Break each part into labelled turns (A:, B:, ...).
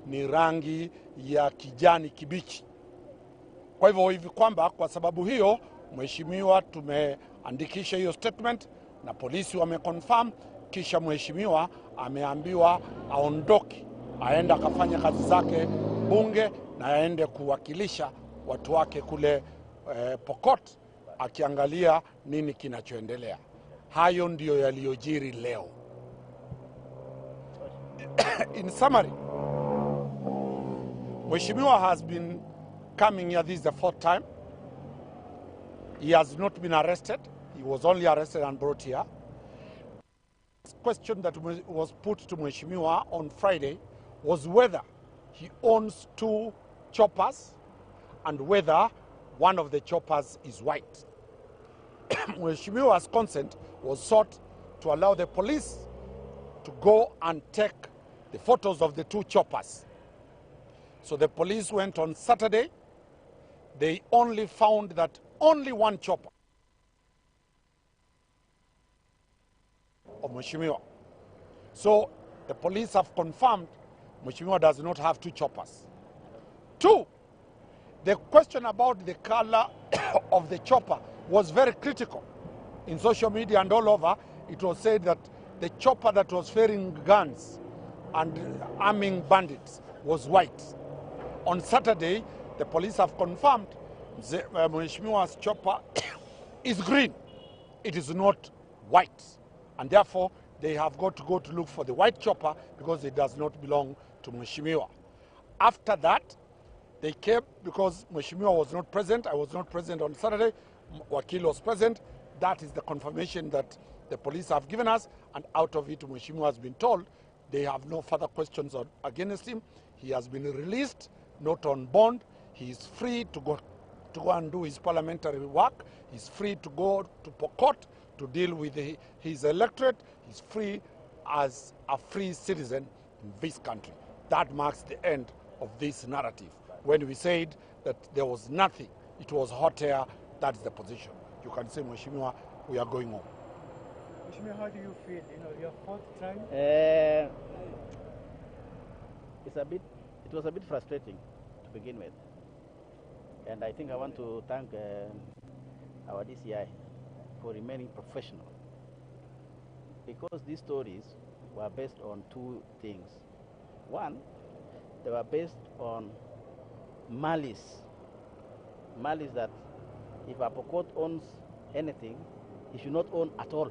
A: ni rangi ya kijani kibichi. Kwa hivyo hivi kwamba kwa sababu hiyo mheshimiwa tumeandikisha hiyo statement na polisi wameconfirm, kisha mheshimiwa ameambiwa aondoke, aende akafanya kazi zake bunge na aende kuwakilisha watu wake kule Pokot, akiangalia nini kinachoendelea. Hayo ndiyo yaliyojiri leo. In summary, mheshimiwa has been coming here. This is the 4th time. He has not been arrested. He was only arrested and brought here. The question that was put to mheshimiwa on Friday was whether he owns 2 choppers and whether one of the choppers is white. Mheshimiwa's consent was sought to allow the police to go and take the photos of the 2 choppers. So the police went on Saturday. They only found that only 1 chopper of Mheshimiwa. So the police have confirmed Mheshimiwa does not have 2 choppers. 2, the question about the color of the chopper was very critical. In social media and all over, it was said that the chopper that was firing guns and arming bandits was white. On Saturday, the police have confirmed Mheshimiwa's chopper is green. It is not white. And therefore, they have got to go to look for the white chopper because it does not belong to Mheshimiwa. After that, they came because Mheshimiwa was not present. I was not present on Saturday. Wakil was present. That is the confirmation that the police have given us, and out of it, Mheshimiwa has been told they have no further questions against him. He has been released, not on bond. He is free to go and do his parliamentary work. He's free to go to Pokot to deal with his electorate. He's free as a free citizen in this country. That marks the end of this narrative. When we said that there was nothing, it was hot air, that's the position. You can say, Mheshimiwa, we are going home.
B: Mheshimiwa, how do you feel? Your 4th time?
C: It was a bit frustrating to begin with. And I think I want to thank our DCI for remaining professional. Because these stories were based on 2 things. One, they were based on malice. Malice that if a Pokot owns anything, he should not own at all.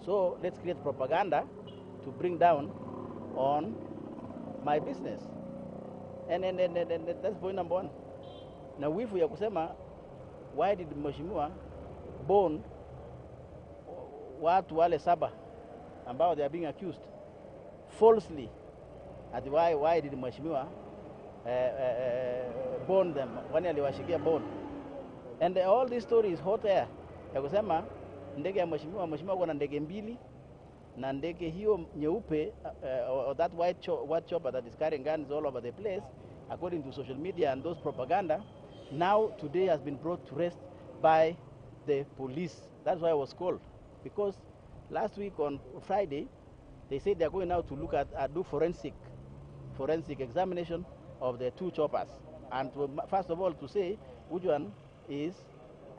C: So let's create propaganda to bring down on my business. And that's point number 1. Now wifu ya kusema, why did Mheshimiwa bond watu wale 7 ambao they are being accused falsely? At why did Mheshimiwa bond them? Kwani aliwashikia bond? And all this story is hot air. Ya kusema ndege ya Mheshimiwa kuna ndege 2 na ndege hiyo nyeupe or that white chopper that is carrying guns all over the place, according to social media and those propaganda, now today has been brought to rest by the police. That's why I was called, because last week on Friday they said they're going now to look at do forensic examination of the 2 choppers, and first of all to say which one is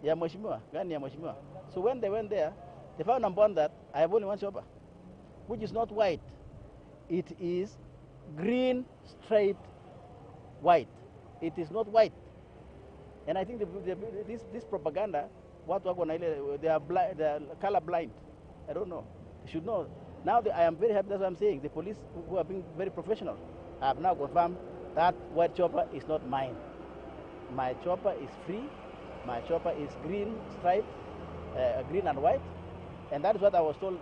C: ya Mheshimiwa, gani ya Mheshimiwa. So when they went there, they found number 1 that I have only 1 chopper, which is not white. It is green striped white. It is not white. And I think this propaganda, they are color blind. I don't know. They should know. Now I am very happy. That's what I'm saying. The police, who are being very professional, have now confirmed that white chopper is not mine. My chopper is free. My chopper is green striped, green and white, and that is what I was told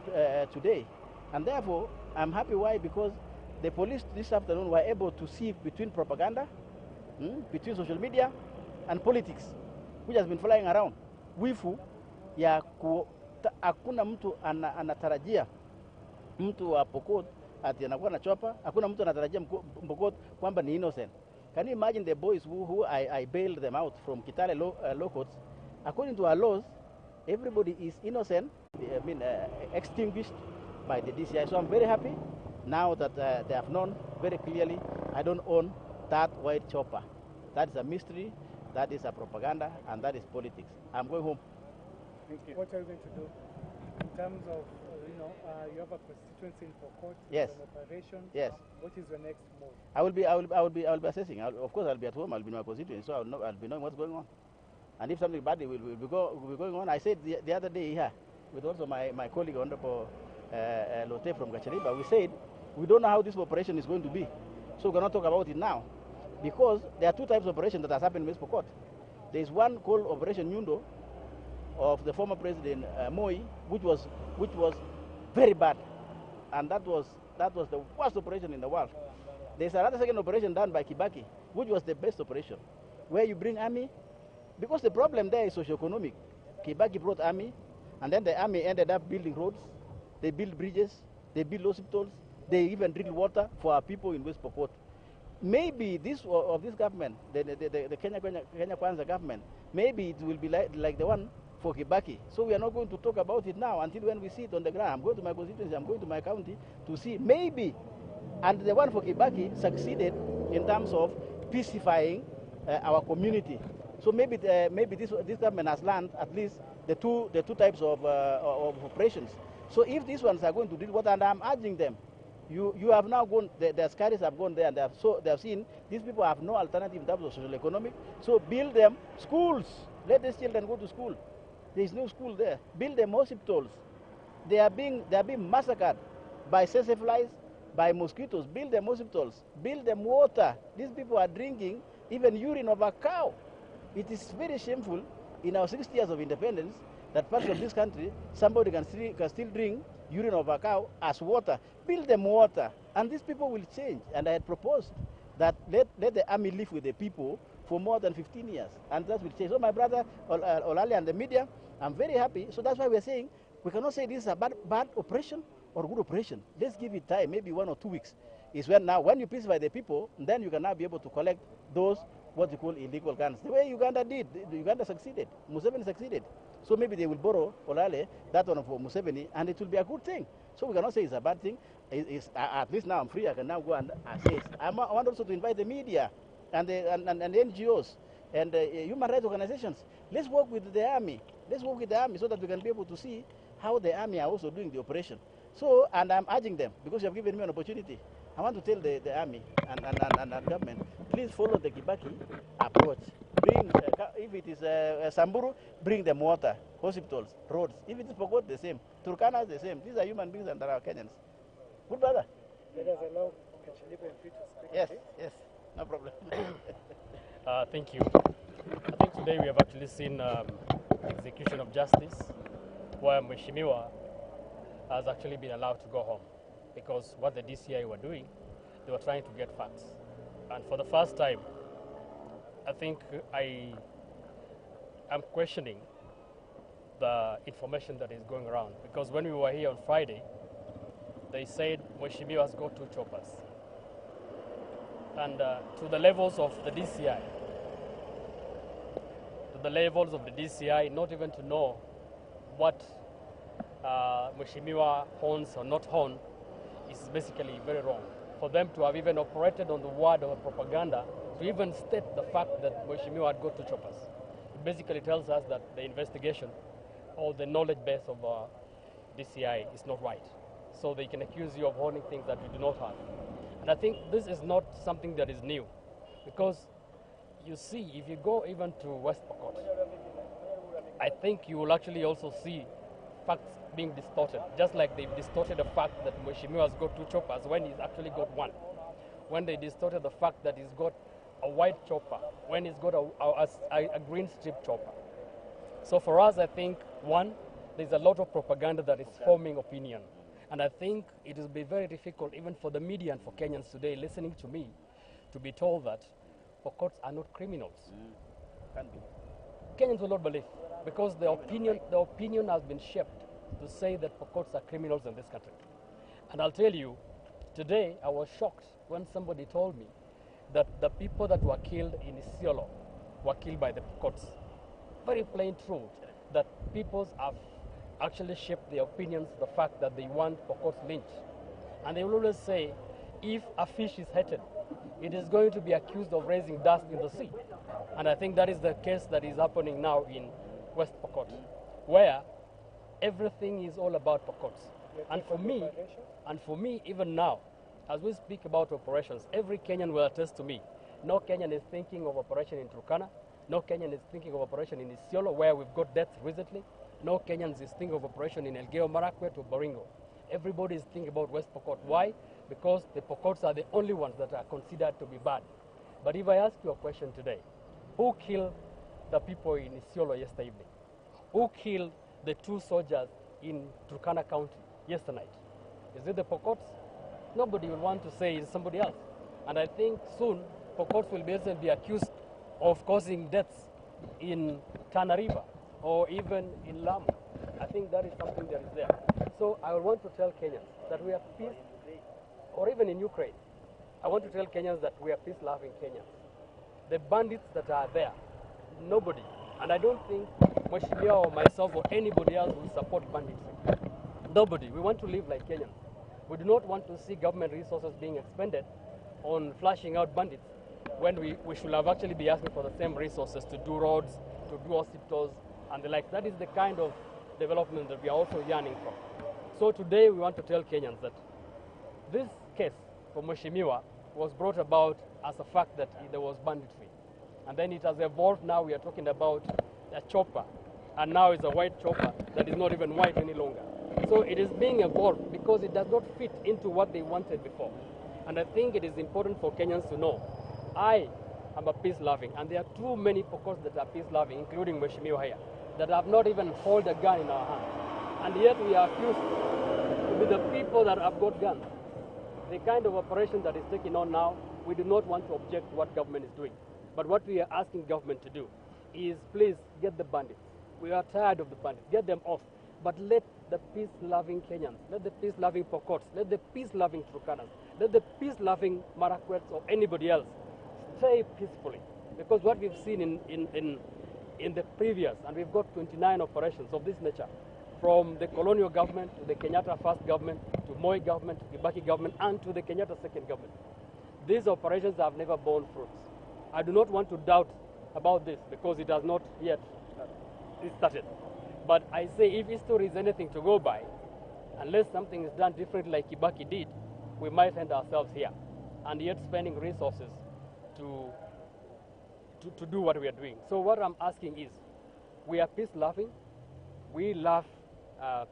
C: today. And therefore, I'm happy. Why? Because the police this afternoon were able to see between propaganda, between social media and politics, which has been flying around. Wifu ya hakuna mtu anatarajia mtu wa Pokot ati anakuwa na chopa. Hakuna mtu anatarajia Pokot kwamba ni innocent. Can you imagine the boys who I bailed them out from Kitale law courts? According to our laws, everybody is innocent, extinguished by the DCI. So I'm very happy. Now that they have known very clearly, I don't own that white chopper. That is a mystery, that is a propaganda, and that is politics. I'm going home.
B: Thank you. What are you going to do in terms of, you have a constituency in Pokot,
C: Yes.
B: an operation.
C: Yes.
B: What is your next move?
C: I will be assessing. Of course, I'll be at home. I'll be in my constituency, so I'll be knowing what's going on. And if something bad will be going on, I said the other day here, with also my colleague Honorable Lote from Gachariba, we said we don't know how this operation is going to be, so we cannot talk about it now, because there are two types of operation that has happened in West Pokot. There is one called Operation Nyundo of the former President Moi, which was very bad, and that was the worst operation in the world. There's another second operation done by Kibaki, which was the best operation, where you bring army, because the problem there is socio-economic. Kibaki brought army, and then the army ended up building roads, they built bridges, they built hospitals, they even drilled water for our people in West Pokot. Maybe this government, the Kenya Kwanza government, maybe it will be like the one for Kibaki. So we are not going to talk about it now until when we see it on the ground. I'm going to my constituency, I'm going to my county to see maybe. And the one for Kibaki succeeded in terms of peacifying our community. So maybe this government has learned at least the two types of operations. So if these ones are going to do what, and I'm urging them, you have now gone, the Askaris have gone there, and they have seen these people have no alternative in terms of social economic. So build them schools. Let these children go to school. There is no school there. Build them hospitals. They are being massacred by tsetse flies, by mosquitoes. Build them hospitals. Build them water. These people are drinking even urine of a cow. It is very shameful in our 60 years of independence that parts of this country, somebody can still drink urine of a cow as water. Build them water, and these people will change. And I had proposed that let the army live with the people for more than 15 years, and that will change. So my brother Olale and the media, I'm very happy. So that's why we're saying we cannot say this is a bad operation or good operation. Let's give it time, maybe 1 or 2 weeks. Is when you pacify the people, then you can now be able to collect those what you call illegal guns. The way Uganda did, Uganda succeeded. Museveni succeeded. So maybe they will borrow Olale, that one for Museveni, and it will be a good thing. So we cannot say it's a bad thing. At least now I'm free. I can now go and say it. I want also to invite the media and the NGOs and human rights organizations. Let's work with the army. Let's work with the army so that we can be able to see how the army are also doing the operation. So, and I'm urging them, because you have given me an opportunity, I want to tell the army and government, please follow the Kibaki approach. Bring, if it is Samburu, bring them water, hospitals, roads. If it is Pokot, the same. Turkana, the same. These are human beings and they are Kenyans. Good brother.
B: Let us allow Kachaliba and Pete to speak.
C: Yes, yes, no problem.
D: Thank you. I think today we have actually seen execution of justice, where Mheshimiwa has actually been allowed to go home, because what the DCI were doing, they were trying to get facts. And for the first time, I think I am questioning the information that is going around, because when we were here on Friday, they said Mheshimiwa has got 2 choppers. And to the levels of the DCI, not even to know what Mheshimiwa owns or not own is basically very wrong. For them to have even operated on the word of propaganda, to even state the fact that Mheshimiwa had got 2 choppers, it basically tells us that the investigation or the knowledge base of DCI is not right. So they can accuse you of owning things that you do not have. And I think this is not something that is new, because you see, if you go even to West Pokot, I think you will actually also see facts being distorted, just like they've distorted the fact that Mheshimiwa has got 2 choppers when he's actually got 1. When they distorted the fact that he's got a white chopper, when he's got a green strip chopper. So for us, I think, one, there's a lot of propaganda that is forming opinion. And I think it will be very difficult even for the media and for Kenyans today listening to me to be told that Pokots are not criminals.
C: Can't be.
D: Kenyans will not believe, because the opinion has been shaped to say that Pokots are criminals in this country. And I'll tell you, today I was shocked when somebody told me that the people that were killed in Isiolo were killed by the Pokots. Very plain truth that people have actually shaped their opinions, the fact that they want Pokots lynched. And they will always say, if a fish is hated, it is going to be accused of raising dust in the sea. And I think that is the case that is happening now in West Pokot, where everything is all about Pokots. And for me, even now, as we speak about operations, every Kenyan will attest to me. No Kenyan is thinking of operation in Turkana. No Kenyan is thinking of operation in Isiolo, where we've got deaths recently. No Kenyans is thinking of operation in Elgeyo Marakwet or Baringo. Everybody is thinking about West Pokot. Why? Because the Pokots are the only ones that are considered to be bad. But if I ask you a question today, who killed the people in Isiolo yesterday evening? Who killed the 2 soldiers in Turkana County yesterday night? Is it the Pokots? Nobody will want to say it's somebody else. And I think soon Pokots will be accused of causing deaths in Tana River or even in Lamu. I think that is something that is there. So I want to tell Kenyans that we are peace, or even in Ukraine, I want to tell Kenyans that we are peace-loving Kenyans. The bandits that are there, nobody, and I don't think Mheshimiwa or myself or anybody else will support banditry. Nobody. We want to live like Kenyans. We do not want to see government resources being expended on flashing out bandits when we should have actually be asking for the same resources to do roads, to do hospitals, and the like. That is the kind of development that we are also yearning for. So today we want to tell Kenyans that this case for Mheshimiwa was brought about as a fact that there was banditry. And then it has evolved. Now we are talking about a chopper, and now it's a white chopper that is not even white any longer. So it is being evolved because it does not fit into what they wanted before. And I think it is important for Kenyans to know, I am a peace-loving, and there are too many Pokots that are peace-loving, including Mheshimiwa here, that have not even held a gun in our hand. And yet we are accused to be the people that have got guns. The kind of operation that is taking on now, we do not want to object to what government is doing. But what we are asking government to do is please get the bandits. We are tired of the bandits. Get them off. But let the peace-loving Kenyans, let the peace-loving Pokots, let the peace-loving Turkanas, let the peace-loving Marakwets or anybody else stay peacefully. Because what we've seen in the previous, and we've got 29 operations of this nature, from the colonial government to the Kenyatta first government, to Moi government, to Kibaki government, and to the Kenyatta second government. These operations have never borne fruits. I do not want to doubt about this because it has not yet started. But I say if history is anything to go by, unless something is done differently like Kibaki did, we might find ourselves here, and yet spending resources to do what we are doing. So what I'm asking is, we are peace-loving. We love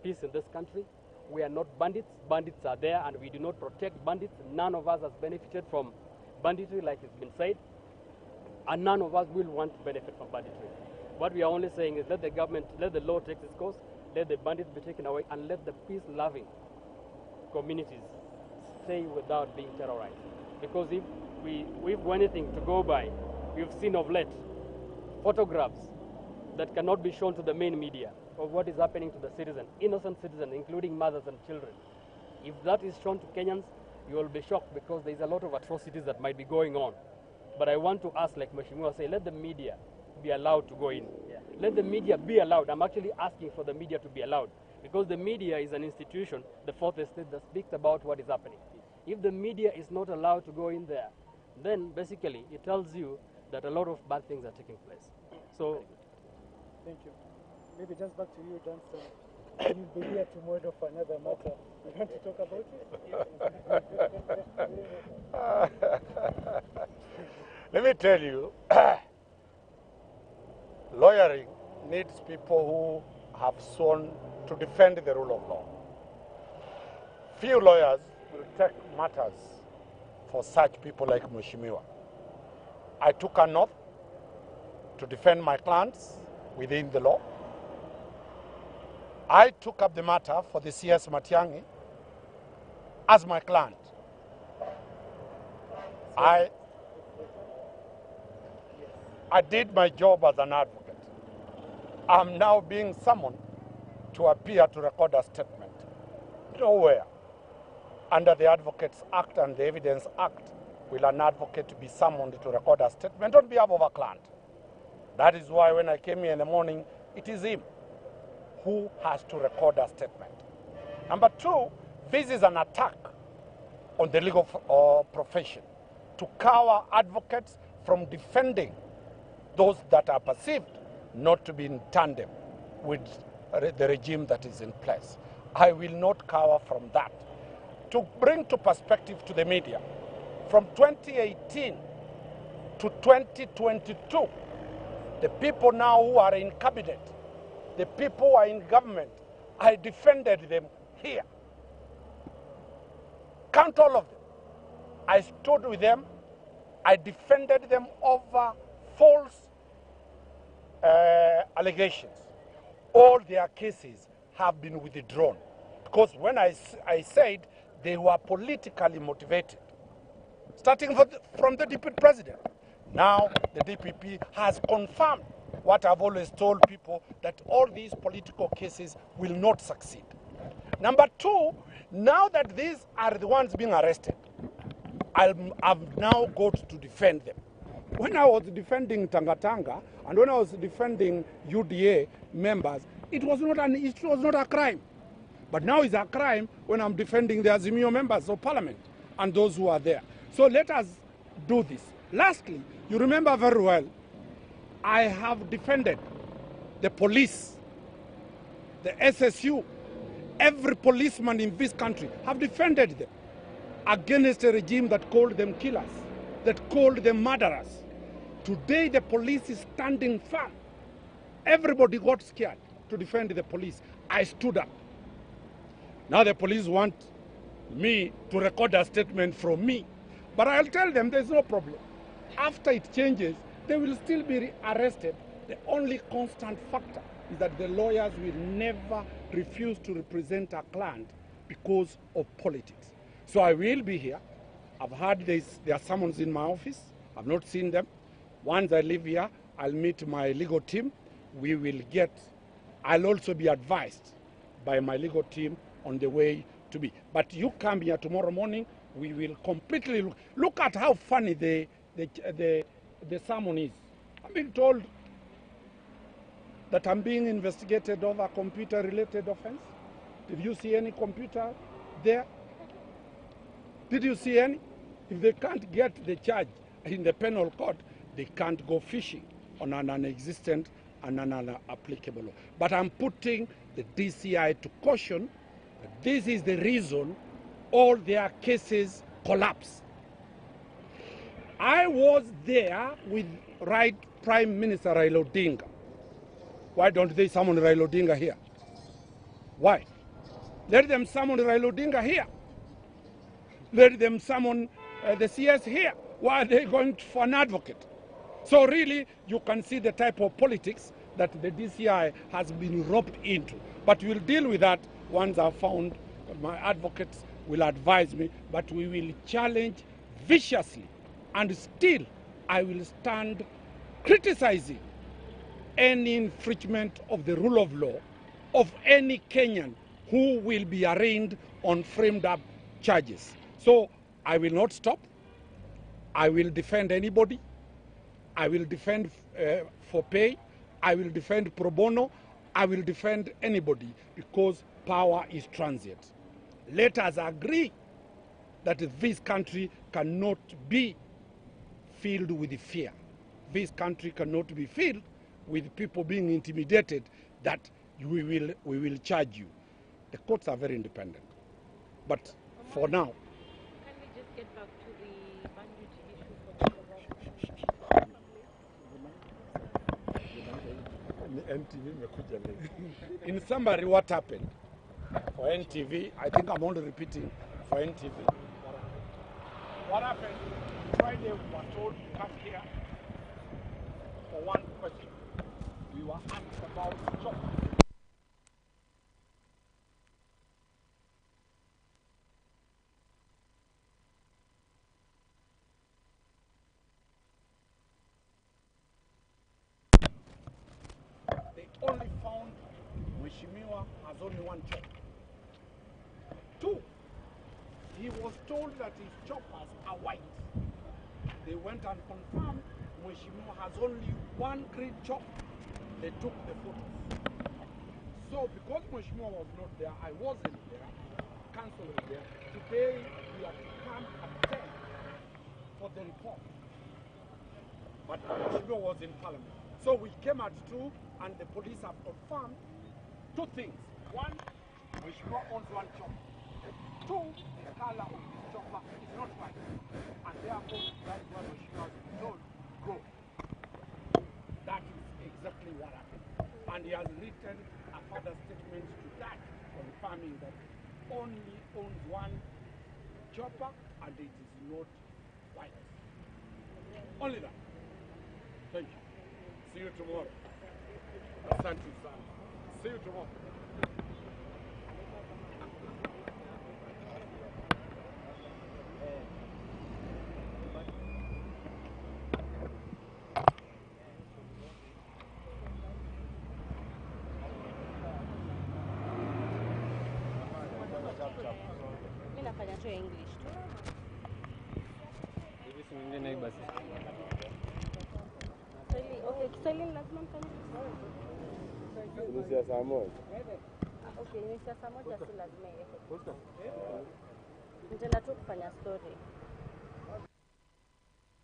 D: peace in this country. We are not bandits. Bandits are there, and we do not protect bandits. None of us has benefited from banditry, like it's been said, and none of us will want to benefit from banditry. What we are only saying is let the government, let the law take its course, let the bandits be taken away, and let the peace-loving communities stay without being terrorized. Because if we've anything to go by, we've seen of late photographs that cannot be shown to the main media of what is happening to the citizen, innocent citizens, including mothers and children. If that is shown to Kenyans, you will be shocked because there's a lot of atrocities that might be going on. But I want to ask, like Mheshimiwa say, let the media be allowed to go in. Yeah. Let the media be allowed. I'm actually asking for the media to be allowed because the media is an institution, the fourth estate, that speaks about what is happening. If the media is not allowed to go in there, then basically it tells you that a lot of bad things are taking place. So,
B: thank you. Maybe just back to you, Johnson. You'll be here tomorrow for another matter. You want to talk about it?
A: Let me tell you, lawyering needs people who have sworn to defend the rule of law. Few lawyers will take matters for such people like Mheshimiwa. I took an oath to defend my clients within the law. I took up the matter for the CS Matiang'i as my client. I did my job as an advocate. I'm now being summoned to appear to record a statement. Nowhere under the Advocates Act and the Evidence Act will an advocate be summoned to record a statement on behalf of a client. That is why when I came here in the morning, it is him who has to record a statement. Number two, this is an attack on the legal profession, to cower advocates from defending those that are perceived not to be in tandem with the regime that is in place. I will not cower from that. To bring to perspective to the media, from 2018 to 2022, the people now who are in cabinet, the people who are in government, I defended them here. Count all of them. I stood with them. I defended them over false allegations. All their cases have been withdrawn. Because when I said they were politically motivated, starting from the deputy president. Now the DPP has confirmed what I've always told people, that all these political cases will not succeed. Number two, now that these are the ones being arrested, I've now got to defend them. When I was defending Tangatanga and when I was defending UDA members, it was not a crime. But now it's a crime when I'm defending the Azimio members of parliament and those who are there. So let us do this. Lastly, you remember very well, I have defended the police, the SSU, every policeman in this country have defended them against a regime that called them killers, that called them murderers. Today the police is standing firm. Everybody got scared to defend the police. I stood up. Now the police want me to record a statement from me. But I'll tell them there's no problem. After it changes, they will still be arrested. The only constant factor is that the lawyers will never refuse to represent a client because of politics. So I will be here. I've heard their summons in my office. I've not seen them. Once I leave here, I'll meet my legal team. I'll also be advised by my legal team on the way to be. But you come here tomorrow morning, we will completely look at how funny the sermon is. I'm being told that I'm being investigated over a computer-related offense. Did you see any computer there? Did you see any? If they can't get the charge in the penal court, they can't go fishing on an non-existent and non-applicable law. But I'm putting the DCI to caution that this is the reason all their cases collapse. I was there with Right Prime Minister Raila Odinga. Why don't they summon Raila Odinga here? Why? Let them summon Raila Odinga here. Let them summon the CS here. Why are they going for an advocate? So really, you can see the type of politics that the DCI has been roped into. But we'll deal with that once I've found my advocates will advise me, but we will challenge viciously. And still, I will stand criticizing any infringement of the rule of law of any Kenyan who will be arraigned on framed up charges. So I will not stop. I will defend anybody. I will defend for pay. I will defend pro bono. I will defend anybody because power is transient. Let us agree that this country cannot be filled with fear. This country cannot be filled with people being intimidated that we will charge you. The courts are very independent. But for now...
E: Can we just get back to the Banditry issue for
A: In summary, what happened for NTV, I think I'm only repeating for NTV. What happened Friday, we were told to come here for one question. We were asked about job. They only found Mheshimiwa has only one job. Two, he was told that his choppers are white. They went and confirmed Mheshimiwa has only one green chop. They took the photos. So because Mheshimiwa was not there, I wasn't there, council was there. Today we are to come at 10 for the report. But Mheshimiwa was in Parliament. So we came at 2, and the police have confirmed 2 things. 1, Mheshimiwa owns 1 chopper. 2, the color of this chopper is not white. And therefore, that is why Mheshimiwa has been told, go. That is exactly what happened. And he has written a further statement to that, confirming that only owns 1 chopper and it is not white. Only that. Thank you. See you tomorrow. Asante sana. See you tomorrow.
E: Mimi nafanya tu English tu.
D: Hivi si mwingine basi.
E: Okay, Kiswahili lazima mfanye.
F: Ni siasa moja.
E: Okay, ni siasa moja si lazima iweke. Nitaenda tu kufanya story.